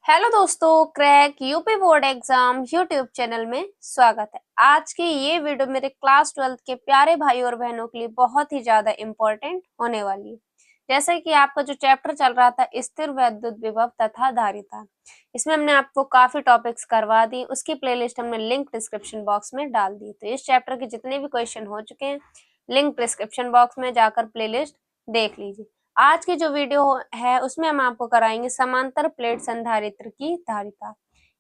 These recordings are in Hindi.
हेलो दोस्तों, crack UP board exam YouTube channel में स्वागत है। आज की ये वीडियो मेरे क्लास 12th के प्यारे भाई और बहनों के लिए बहुत ही ज्यादा इम्पोर्टेंट होने वाली है। जैसे कि आपका जो चैप्टर चल रहा था स्थिर वैद्युत विभव तथा धारिता, इसमें हमने आपको काफी टॉपिक्स करवा दी। उसकी प्लेलिस्ट हमने लिंक डिस्क्रिप्शन बॉक्स में डाल दी। तो इस चैप्टर के जितने भी क्वेश्चन हो चुके हैं, लिंक डिस्क्रिप्शन बॉक्स में जाकर प्लेलिस्ट देख लीजिए। आज की जो वीडियो है उसमें हम आपको कराएंगे समांतर प्लेट संधारित्र की धारिता।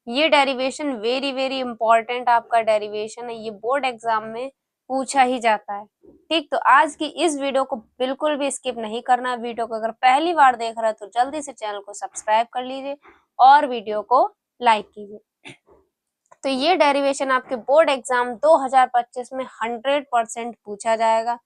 ये डेरिवेशन वेरी वेरी इंपॉर्टेंट आपका डेरिवेशन है, ये बोर्ड एग्जाम में पूछा ही जाता है। ठीक, तो आज की इस वीडियो को बिल्कुल भी स्किप नहीं करना। वीडियो को अगर पहली बार देख रहा है तो जल्दी से चैनल को सब्सक्राइब कर लीजिए और वीडियो को लाइक कीजिए। तो ये डेरिवेशन आपके बोर्ड एग्जाम 2025 में 100% पूछा जाएगा,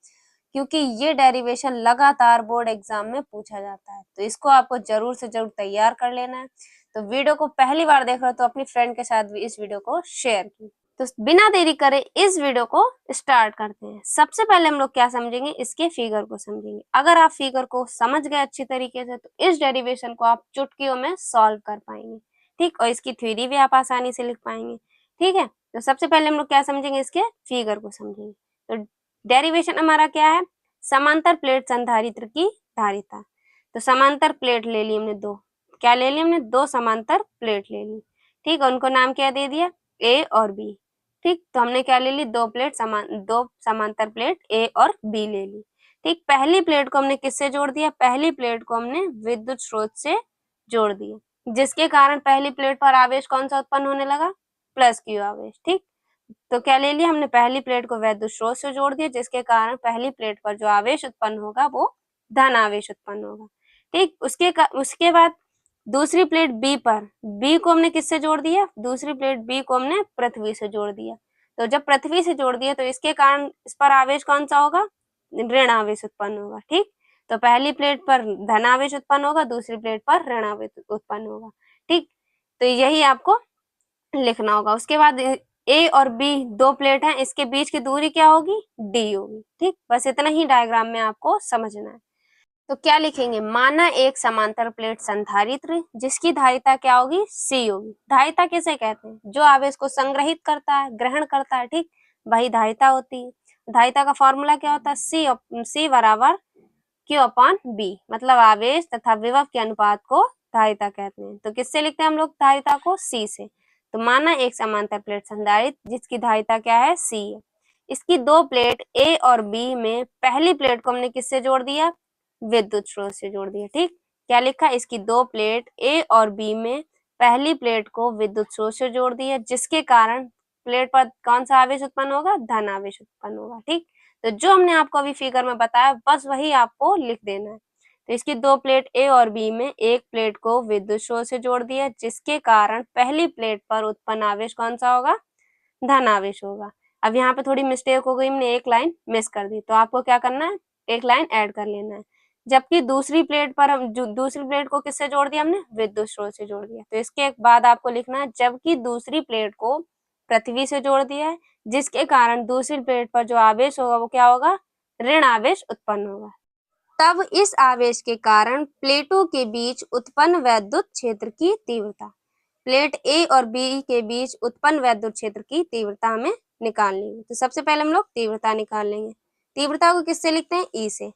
क्योंकि ये डेरिवेशन लगातार बोर्ड एग्जाम में पूछा जाता है। तो इसको आपको जरूर से जरूर तैयार कर लेना है। तो वीडियो को पहली बार देख रहे हो तो अपनी फ्रेंड के साथ भी इस वीडियो को शेयर कीजिए। तो बिना देरी करे इस वीडियो को स्टार्ट करते हैं। सबसे पहले हम लोग क्या समझेंगे, इसके फिगर को समझेंगे। अगर आप फिगर को समझ गए अच्छी तरीके से तो इस डेरिवेशन को आप चुटकियों में सॉल्व कर पाएंगे। ठीक, और इसकी थ्योरी भी आप आसानी से लिख पाएंगे। ठीक है, तो सबसे पहले हम लोग क्या समझेंगे, इसके फिगर को समझेंगे। तो डेरिवेशन हमारा क्या है, समांतर प्लेट संधारित्र की धारिता। तो समांतर प्लेट ले ली हमने दो, क्या ले ली हमने, दो समांतर प्लेट ले ली। ठीक, उनको नाम क्या दे दिया, ए और बी। ठीक, तो हमने क्या ले ली, दो समांतर प्लेट ए और बी ले ली। ठीक, पहली प्लेट को हमने किससे जोड़ दिया, पहली प्लेट को हमने विद्युत स्रोत से जोड़ दिया, जिसके कारण पहली प्लेट पर आवेश कौन सा उत्पन्न होने लगा, प्लस क्यू आवेश। ठीक, तो क्या ले लिया हमने, पहली प्लेट को वैद्युत स्रोत से जोड़ दिया, जिसके कारण पहली प्लेट पर जो आवेश उत्पन्न होगा वो धन आवेश उत्पन्न होगा। ठीक, उसके बाद दूसरी प्लेट बी पर, बी को हमने किससे जोड़ दिया, दूसरी प्लेट बी को हमने पृथ्वी से जोड़ दिया। तो जब पृथ्वी से जोड़ दिया तो इसके कारण इस पर आवेश कौन सा होगा, ऋण आवेश उत्पन्न होगा। ठीक, तो पहली प्लेट पर धन आवेश उत्पन्न होगा, दूसरी प्लेट पर ऋण आवेश उत्पन्न होगा। ठीक, तो यही आपको लिखना होगा। उसके बाद ए और बी दो प्लेट हैं, इसके बीच की दूरी क्या होगी, डी होगी। ठीक, बस इतना ही डायग्राम में आपको समझना है। तो क्या लिखेंगे, माना एक समांतर प्लेट संधारित्र जिसकी धारिता क्या होगी, सी होगी। धारिता किसे कहते हैं, जो आवेश को संग्रहित करता है, ग्रहण करता है, ठीक, वही धारिता होती है। धारिता का फॉर्मूला क्या होता है, सी बराबर क्यू अपॉन बी, मतलब आवेश तथा विभव के अनुपात को धारिता कहते हैं। तो किससे लिखते हैं हम लोग धारिता को, सी से। तो माना एक समांतर प्लेट संधारित्र जिसकी धारिता क्या है, सी है। इसकी दो प्लेट ए और बी में पहली प्लेट को हमने किससे जोड़ दिया, विद्युत स्रोत से जोड़ दिया। ठीक, क्या लिखा, इसकी दो प्लेट ए और बी में पहली प्लेट को विद्युत स्रोत से जोड़ दिया, जिसके कारण प्लेट पर कौन सा आवेश उत्पन्न होगा, धन आवेश उत्पन्न होगा। ठीक, तो जो हमने आपको अभी फिगर में बताया बस वही आपको लिख देना है। तो इसकी दो प्लेट ए और बी में एक प्लेट को विद्युत स्रोत से जोड़ दिया, जिसके कारण पहली प्लेट पर उत्पन्न आवेश कौन सा होगा, धन आवेश होगा। अब यहाँ पे थोड़ी मिस्टेक हो गई, हमने एक लाइन मिस कर दी, तो आपको क्या करना है, एक लाइन ऐड कर लेना है। जबकि दूसरी प्लेट पर हम दूसरी प्लेट को किससे जोड़ दिया, हमने विद्युत स्रोत से जोड़ दिया। तो इसके बाद आपको लिखना है, जबकि दूसरी प्लेट को पृथ्वी से जोड़ दिया है, जिसके कारण दूसरी प्लेट पर जो आवेश होगा वो क्या होगा, ऋण आवेश उत्पन्न होगा। तब इस आवेश के कारण प्लेटों के बीच उत्पन्न वैद्युत क्षेत्र की तीव्रता, प्लेट ए और बी के बीच उत्पन्न वैद्युत क्षेत्र की तीव्रता हमें निकालनी है। तो सबसे पहले हम लोग तीव्रता निकाल लेंगे। तीव्रता को किससे लिखते हैं, ई से।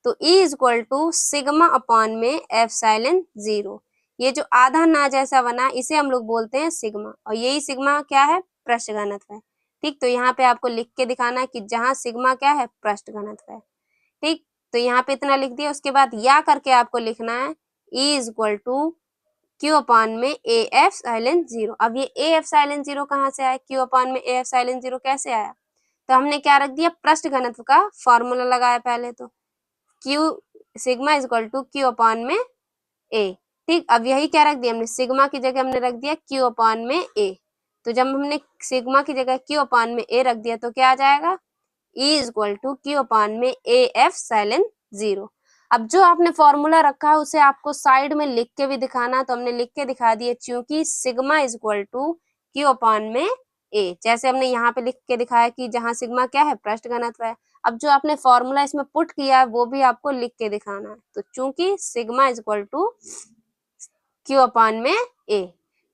तो E equal to sigma upon में एप्सिलॉन जीरो। ये जो आधा ना जैसा बना इसे हम लोग बोलते हैं सिग्मा, और यही सिग्मा क्या है, पृष्ठ घनत्व है। ठीक, तो यहाँ पे आपको लिख के दिखाना है कि जहां सिग्मा क्या है, पृष्ठ घनत्व है। ठीक, तो यहाँ पे इतना लिख दिया। उसके बाद या करके आपको लिखना है E equal to Q upon में ए एप्सिलॉन जीरो। अब ये ए एप्सिलॉन जीरो कहाँ से आया, क्यू अपॉन में ए एप्सिलॉन जीरो कैसे आया, तो हमने क्या रख दिया, पृष्ठ घनत्व का फॉर्मूला लगाया पहले। तो Q sigma equal to Q upon में ए। ठीक, अब यही क्या रख दिया हमने, सिग्मा की जगह हमने रख दिया क्यू अपॉन में ए। तो जब हमने सिग्मा की जगह क्यू अपॉन में ए रख दिया तो क्या आ जाएगा, E equal to Q upon में ए एप्सिलॉन जीरो। अब जो आपने फॉर्मूला रखा है उसे आपको साइड में लिख के भी दिखाना, तो हमने लिख के दिखा दिया, क्योंकि sigma equal to Q upon में ए, जैसे हमने यहाँ पे लिख के दिखाया कि जहां सिग्मा क्या है, पृष्ठ घनत्व है। अब जो आपने फॉर्मूला इसमें पुट किया है वो भी आपको लिख के दिखाना है। तो चूंकि sigma equal to Q upon में A।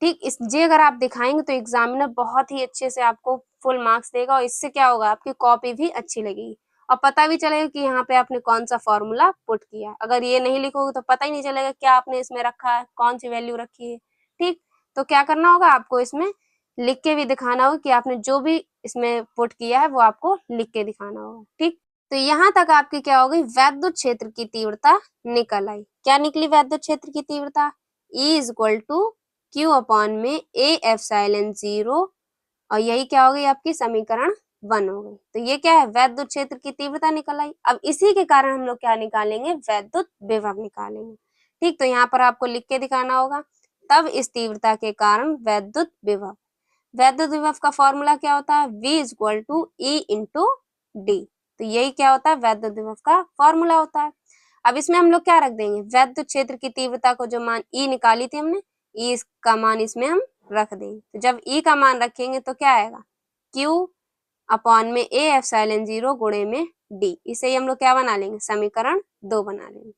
ठीक, इस जे अगर आप दिखाएंगे तो एग्जामिनर बहुत ही अच्छे से आपको फुल मार्क्स देगा और इससे क्या होगा, आपकी कॉपी भी अच्छी लगेगी और पता भी चलेगा कि यहाँ पे आपने कौन सा फॉर्मूला पुट किया है। अगर ये नहीं लिखोगे तो पता ही नहीं चलेगा क्या आपने इसमें रखा है, कौन सी वैल्यू रखी है। ठीक, तो क्या करना होगा, आपको इसमें लिख के भी दिखाना होगा कि आपने जो भी इसमें पुट किया है वो आपको लिख के दिखाना होगा। ठीक, तो यहाँ तक आपकी क्या हो गई, वैद्युत क्षेत्र की तीव्रता निकल आई। क्या निकली वैद्युत क्षेत्र की तीव्रता, E is equal to Q upon में A एप्सिलॉन 0 और यही क्या हो गई आपकी समीकरण 1 हो गई। तो ये क्या है, वैद्युत क्षेत्र की तीव्रता निकल आई। अब इसी के कारण हम लोग क्या निकालेंगे, वैद्युत विभव निकालेंगे। ठीक, तो यहाँ पर आपको लिख के दिखाना होगा, तब इस तीव्रता के कारण वैद्युत विभव। वैद्युत विभव का फॉर्मूला क्या होता है, V is equal to E into D. तो यही क्या होता है, वैद्युत विभव का फॉर्मूला होता है। अब इसमें हम लोग क्या रख देंगे, वैद्युत क्षेत्र की तीव्रता को जो मान E निकाली थी हमने, E का मान इसमें हम रख देंगे। तो जब E का मान रखेंगे तो क्या आएगा, Q अपॉन में A एप्सिलॉन 0 गुणे में D। इसे ही हम लोग क्या बना लेंगे, समीकरण 2 बना लेंगे।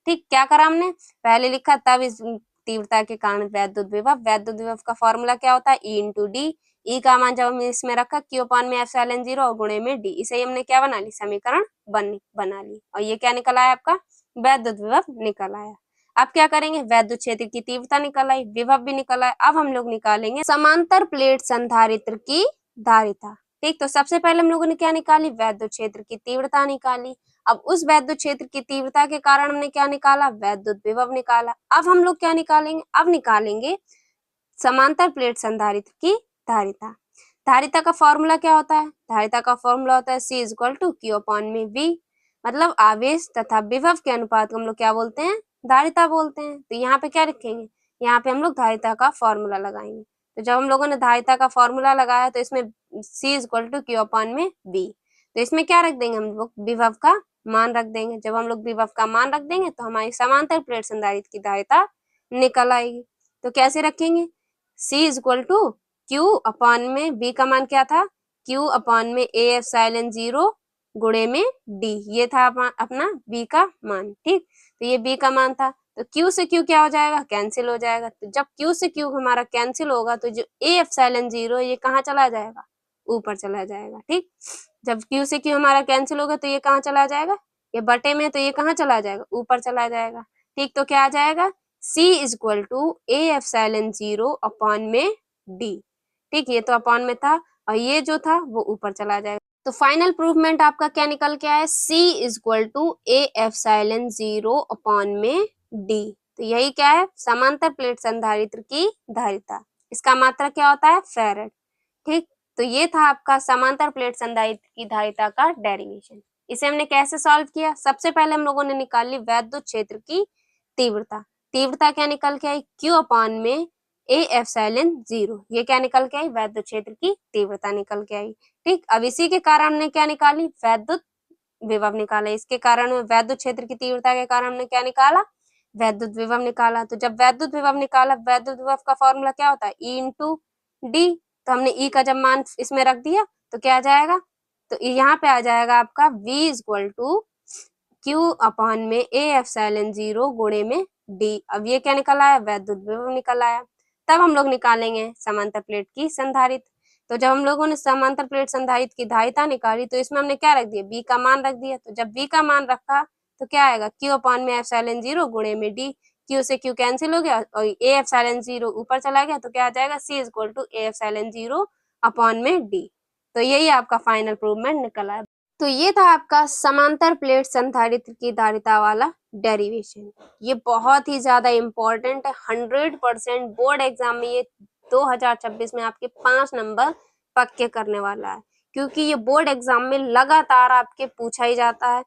ठीक, क्या करा हमने, पहले लिखा तब इस तीव्रता के कारण वैद्युत विभव। वैद्युत विभव का फॉर्मूला क्या होता है, E इंटू डी। ई का मान जब हमने इसमें रखा Q अपॉन में एप्सिलॉन 0 और गुणे में D, इसे ही हमने क्या बना ली, समीकरण बना ली और ये क्या निकल आया आपका, वैद्युत विभव निकल आया। अब क्या करेंगे, वैद्युत क्षेत्र की तीव्रता निकल आई, विभव भी निकल आया। अब हम लोग निकालेंगे समांतर प्लेट संधारित्र की धारिता। ठीक, तो सबसे पहले हम लोगों ने क्या निकाली, वैद्युत क्षेत्र की तीव्रता निकाली। अब उस वैद्युत क्षेत्र की तीव्रता के कारण हमने क्या निकाला, वैद्युत विभव निकाला। अब हम लोग क्या निकालेंगे, अब निकालेंगे समांतर प्लेट संधारित्र की धारिता। धारिता का फॉर्मूला क्या होता है, धारिता का फॉर्मूला होता है C is equal to Q upon में V। मतलब आवेश तथा विभव के अनुपात को हम लोग क्या बोलते हैं, धारिता बोलते हैं। तो यहाँ पे क्या रखेंगे, यहाँ पे हम लोग धारिता का फॉर्मूला लगाएंगे। तो जब हम लोगों ने धारिता का फॉर्मूला लगाया तो इसमें C is equal to Q upon में V। तो इसमें क्या रख देंगे, हम लोग विभव का मान रख देंगे। जब हम लोग विभव का मान रख देंगे तो हमारी समांतर प्लेट संधारित्र की धारिता निकल आएगी। तो कैसे रखेंगे, C is equal to Q upon में V का मान क्या था, Q अपॉन में A एप्सिलॉन 0 गुणे में D, ये था अपना V का मान। ठीक, तो ये B का मान था, तो Q से Q क्या हो जाएगा, कैंसिल हो जाएगा। तो जब Q से Q हमारा कैंसिल होगा तो जो A एप्सिलॉन 0 ये कहाँ चला जाएगा, ऊपर चला जाएगा। ठीक, जब Q से Q हमारा कैंसिल होगा तो ये कहाँ चला जाएगा, ये बटे में, तो ये कहाँ चला जाएगा, ऊपर चला जाएगा। ठीक, तो क्या आ जाएगा, C is equal to A epsilon 0 upon में D। ठीक, ये तो अपॉन में था और ये जो था वो ऊपर चला जाएगा। तो फाइनल प्रूवमेंट आपका क्या निकल के आया, C is equal to A epsilon 0 upon में D। तो यही क्या है, समांतर प्लेट संधारित्र की धारिता। इसका मात्रक क्या होता है, फैराड। ठीक, तो ये था आपका समांतर प्लेट संधारित्र की धारिता का डेरिवेशन। इसे हमने कैसे सॉल्व किया, सबसे पहले हम लोगों ने निकाली वैद्युत क्षेत्र की तीव्रता। तीव्रता क्या निकल के आई, Q अपॉन में A एप्सिलॉन 0। ये क्या निकल के आई, वैद्युत क्षेत्र की तीव्रता निकल के आई। ठीक, अब इसी के कारण हमने क्या निकाली, वैद्युत विभव निकाला। इसके कारण वैद्युत क्षेत्र की तीव्रता के कारण हमने क्या निकाला, वैद्युत विभव निकाला। तो जब वैद्युत विभव निकाला, वैद्युत विभव का फॉर्मूला क्या होता है, E इंटू डी। तो हमने E का जब मान इसमें रख दिया तो क्या आ जाएगा, तो यहाँ पे आ जाएगा आपका V is equal to Q upon में A एप्सिलॉन 0 गुणे में D। अब ये क्या निकल आया, वैद्युत विभव निकल आया। तब हम लोग निकालेंगे समांतर प्लेट की संधारित्र। तो जब हम लोगों ने समांतर प्लेट संधारित्र की धारिता निकाली तो इसमें हमने क्या रख दिया, B का मान रख दिया। तो जब B का मान रखा तो क्या आएगा, Q अपॉन में एप्सिलॉन 0 गुणे में D। Q से Q कैंसिल हो गया और A एप्सिलॉन 0 ऊपर चला गया तो क्या आ जाएगा, C is equal to A epsilon 0 upon में D। तो यही आपका फाइनल प्रूवमेंट निकल आया। तो ये था आपका समांतर प्लेट संधारित्र की धारिता वाला डेरिवेशन। ये बहुत ही ज्यादा इम्पोर्टेंट है, 100% बोर्ड एग्जाम में ये 2026 में आपके 5 नंबर पक्के करने वाला है, क्योंकि ये बोर्ड एग्जाम में लगातार आपके पूछा ही जाता है।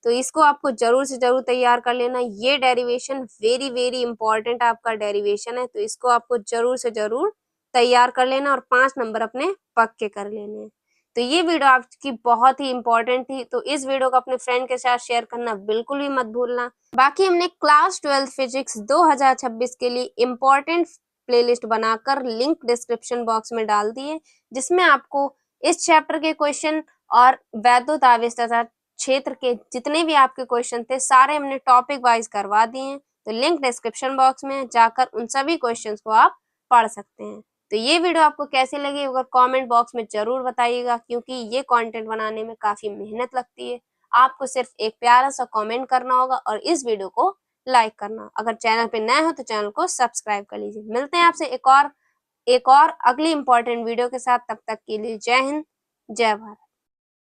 तो इसको आपको जरूर से जरूर तैयार कर लेना। ये डेरिवेशन वेरी वेरी इंपॉर्टेंट आपका डेरिवेशन है, तो इसको आपको जरूर से जरूर तैयार कर लेना और 5 नंबर अपने पक्के कर लेने हैं। तो ये वीडियो आपकी बहुत ही इंपॉर्टेंट थी, तो इस वीडियो को अपने फ्रेंड के साथ शेयर करना बिल्कुल भी मत भूलना। बाकी हमने क्लास 12 फिजिक्स 2026 के लिए इम्पोर्टेंट प्लेलिस्ट बनाकर लिंक डिस्क्रिप्शन बॉक्स में डाल दिए, जिसमें आपको इस चैप्टर के क्वेश्चन और वैद्युत आवेश तथा क्षेत्र के जितने भी आपके क्वेश्चन थे सारे हमने टॉपिक वाइज करवा दिए हैं। तो लिंक डिस्क्रिप्शन बॉक्स में जाकर उन सभी क्वेश्चंस को आप पढ़ सकते हैं। तो ये वीडियो आपको कैसी लगी अगर कमेंट बॉक्स में जरूर बताइएगा, क्योंकि ये कंटेंट बनाने में काफी मेहनत लगती है। आपको सिर्फ एक प्यारा सा कमेंट करना होगा और इस वीडियो को लाइक करना। अगर चैनल पे नए हो तो चैनल को सब्सक्राइब कर लीजिए। मिलते हैं आपसे एक और अगली इंपॉर्टेंट वीडियो के साथ। तब तक के लिए जय हिंद, जय भारत।